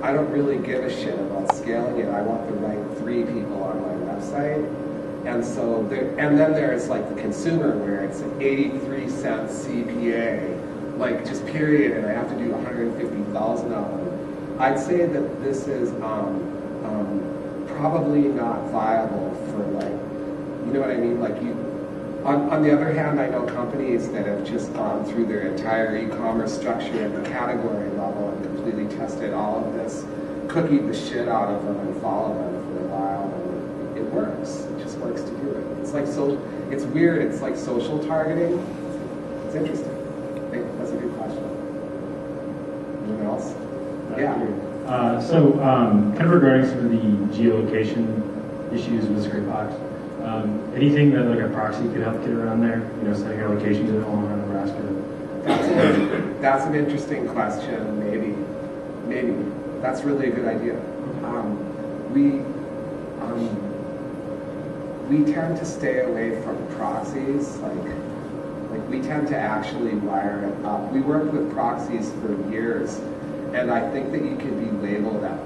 I don't really give a shit about scaling it. I want the right 3 people on my website. And so, and then there's like the consumer, where it's an 83-cent CPA, like just period, and I have to do 150,000 of them. I'd say that this is probably not viable for, like, you know what I mean? Like, on the other hand, I know companies that have just gone through their entire e-commerce structure at the category level and completely tested all of this, cookied the shit out of them and followed them for a while, and it works. It just works to do it. It's like it's weird. It's like social targeting. It's interesting. I think that's a good question. Anyone else? Yeah. Kind of regarding some of the geolocation issues with Scrapebox, anything that like a proxy could help get around there? You know, setting our locations in Omaha, Nebraska. That's an interesting question. Maybe that's really a good idea. We tend to stay away from proxies. Like we tend to actually wire it up. We worked with proxies for years. And I think that you could be labeled at,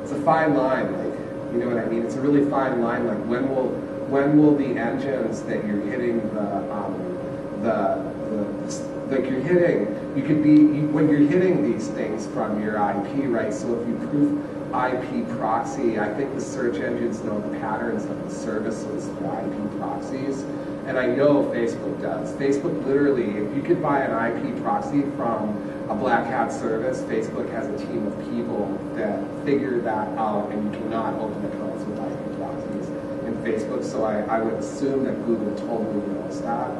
it's a fine line, like, you know what I mean? It's a really fine line, like when will the engines that you're hitting when you're hitting these things from your IP, right? So if you proof IP proxy, I think the search engines know the patterns of the services for IP proxies. And I know Facebook does. Facebook literally, if you could buy an IP proxy from a black hat service, Facebook has a team of people that figure that out, and you cannot open accounts with IP proxies in Facebook. So I would assume that Google totally knows that,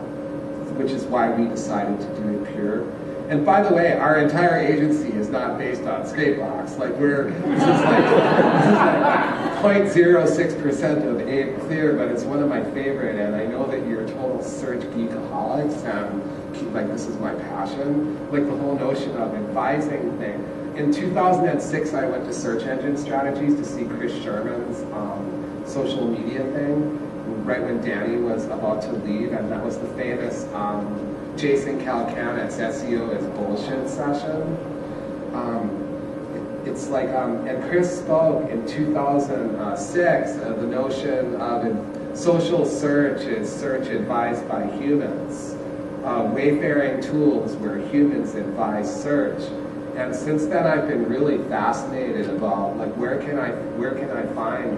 which is why we decided to do it pure. And by the way, our entire agency is not based on Scrapebox. Like this is like 0.06% of Aimclear, but it's one of my favorite, and I know that you're total search geekaholics, and like this is my passion. Like the whole notion of advising thing. In 2006, I went to Search Engine Strategies to see Chris Sherman's social media thing, right when Danny was about to leave, and that was the famous Jason Calacanet's SEO is bullshit session. It's like, and Chris spoke in 2006 of the notion of social search is search advised by humans. Wayfaring tools where humans advise search. And since then, I've been really fascinated about like where can I find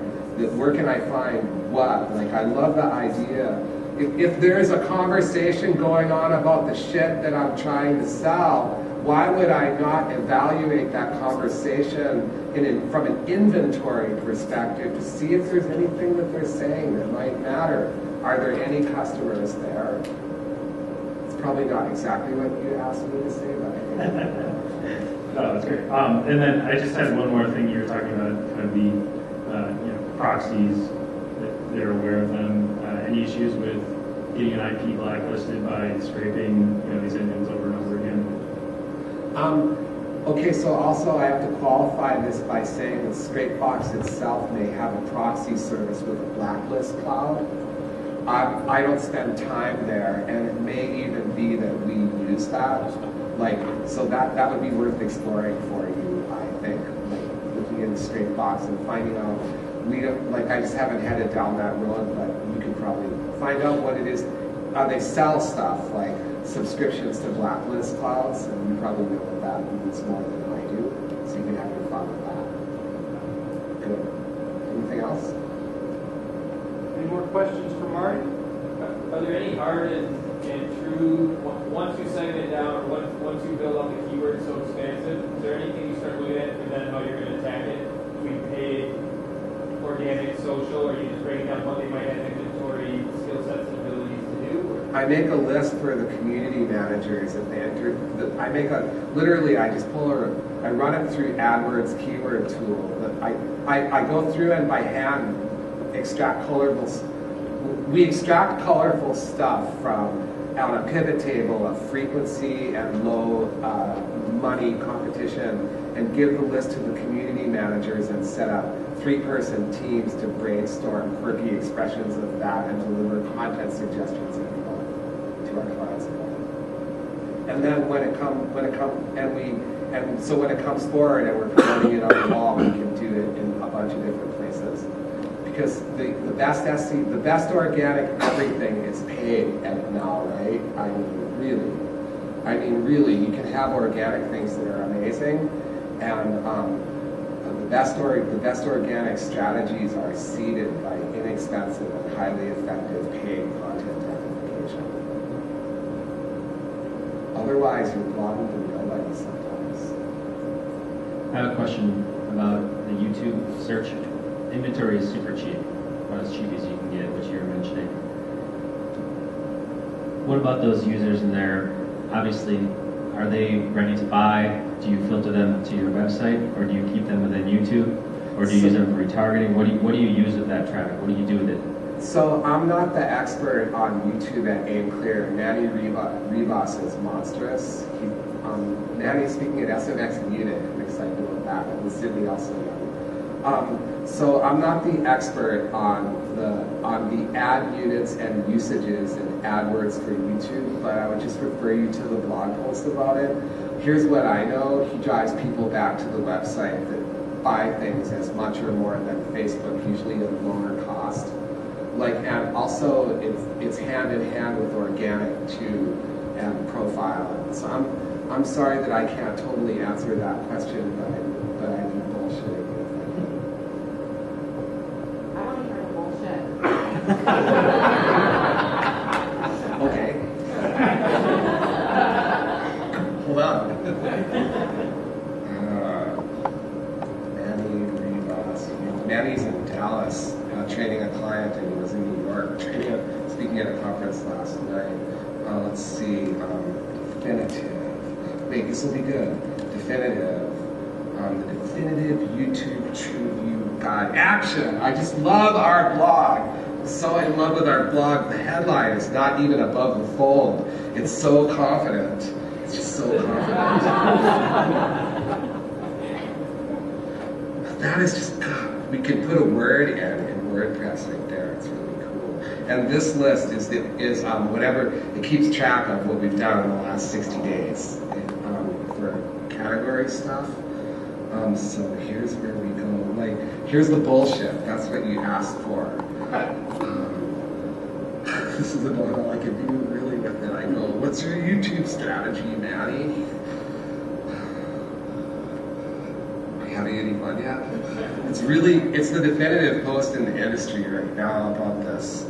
what? Like, I love the idea. If there's a conversation going on about the shit that I'm trying to sell, why would I not evaluate that conversation from an inventory perspective to see if there's anything that they're saying that might matter? Are there any customers there? It's probably not exactly what you asked me to say, but I think. No, that's great. And then I just had one more thing. You were talking about kind of the proxies, that they're aware of them. Any issues with getting an IP blacklisted by scraping these engines over and over again? Okay, so also I have to qualify this by saying that Scrapebox itself may have a proxy service with a blacklist cloud. I don't spend time there, and it may even be that we use that. Like, so that would be worth exploring for you, I think. Like, looking into Scrapebox and finding out. I just haven't headed down that road, but you can probably find out what it is. They sell stuff like subscriptions to blacklist clouds, and you probably know what that means more than I do, so you can have your fun with that. Good. Anything else? Any more questions for Marty? Are there any hard and true, once you segment it down, or once you build up the keywords so expansive, is there anything you start looking at for then how you're going to attack it? Between paid, organic, social, or you just break down what they might have inventory, skill sets, and abilities to do? Or? I make a list for the community managers if they enter. Literally, I just I run it through AdWords keyword tool. I go through and by hand extract colorful. We extract colorful stuff from on a pivot table of frequency and low money competition, and give the list to the community managers and set up 3-person teams to brainstorm quirky expressions of that and deliver content suggestions to our clients. And then when it comes forward and we're promoting it on the wall, we can do it in a bunch of different places. Because the best SEO, the best organic everything is paid now, right? I mean, really, you can have organic things that are amazing, and the best organic strategies are seeded by inexpensive and highly effective paid content amplification. Otherwise, you're blogging to nobody sometimes. I have a question about the YouTube search. Inventory is super cheap, about as cheap as you can get, which you were mentioning. What about those users in there? Obviously, are they ready to buy? Do you filter them to your website, or do you keep them within YouTube, or do you use them for retargeting? What do you use with that traffic? What do you do with it? So I'm not the expert on YouTube at Aimclear. Manny Rivas is monstrous. Manny's speaking at SMX Munich. I'm excited about that. And Sydney also. So I'm not the expert on the ad units and usages and AdWords for YouTube, but I would just refer you to the blog post about it. Here's what I know. He drives people back to the website that buy things as much or more than Facebook, usually at a lower cost. And also it's hand in hand with organic too and profile. So I'm sorry that I can't totally answer that question, but I do bullshit. Okay. Hold on. Manny Rivas. Manny's in Dallas training a client, and he was in New York speaking at a conference last night. Let's see. Definitive. Wait, this will be good. Definitive. The definitive YouTube True View Guide. Action! I just love our blog. So in love with our blog. The headline is not even above the fold. It's so confident. It's just so confident. That is just, God, we could put a word in WordPress right there. It's really cool. And this list is whatever, it keeps track of what we've done in the last 60 days for category stuff. So here's where we go. Here's the bullshit. That's what you asked for. This is about all I can do really with it. I go, what's your YouTube strategy, Manny? Are you having any fun yet? It's the definitive post in the industry right now about this.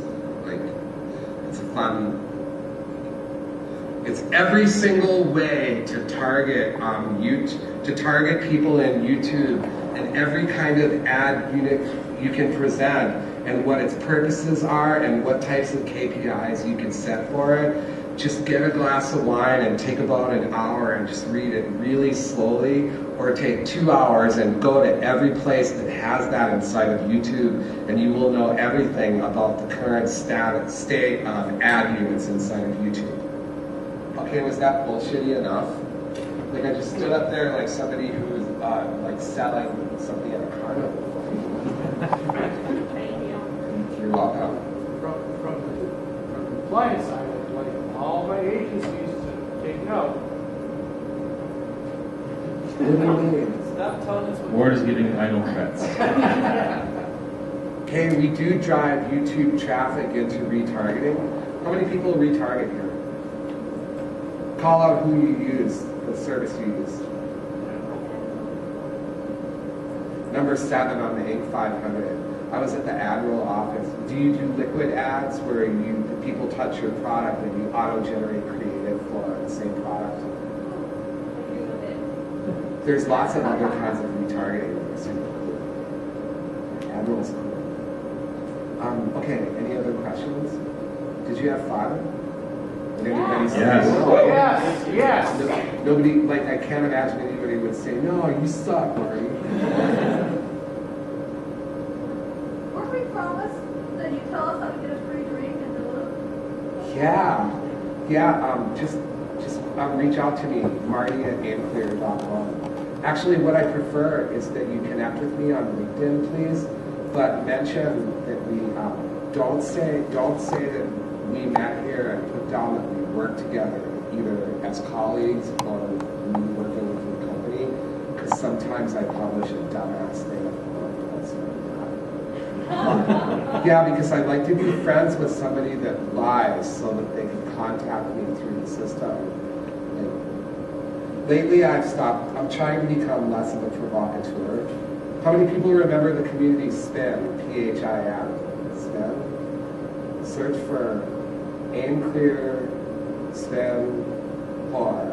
It's a fun. It's every single way to target to target people in YouTube, and every kind of ad unit you can present, and what its purposes are, and what types of KPIs you can set for it. Just get a glass of wine and take about an hour and just read it really slowly, or take 2 hours and go to every place that has that inside of YouTube, and you will know everything about the current state of ad units inside of YouTube. Okay, was that bullshitty enough? I just stood up there like somebody who was selling something at a carnival. You're welcome. From the compliance side, like all my agencies to take note. Stop telling us what. Ward is giving idle threats. Okay, we do drive YouTube traffic into retargeting. How many people retarget here? Call out who you use, the service you use. Number 7 on the Inc. 500. I was at the Admiral office. Do you do liquid ads where people touch your product and you auto-generate creative for the same product? There's lots of other kinds of retargeting that are super cool. Admiral's cool. Okay, any other questions? Did you have fun? Would anybody say Yes. no? Yes, yes. Nobody, like, I can't imagine anybody would say, no, you suck, Marty. Weren't we promised that you tell us how to get a free drink and deliver? Yeah, just reach out to me, marty@aimclear.com. Actually, what I prefer is that you connect with me on LinkedIn, please, but mention that we, don't say that we met here and put down that we work together, either as colleagues or me working with your company, because sometimes I publish a dumbass thing at the moment. Yeah, because I'd like to be friends with somebody that lies so that they can contact me through the system. Like, lately I'm trying to become less of a provocateur. How many people remember the community SPIN, PHIN, SPIN? Search for Aimclear, SPIN, or.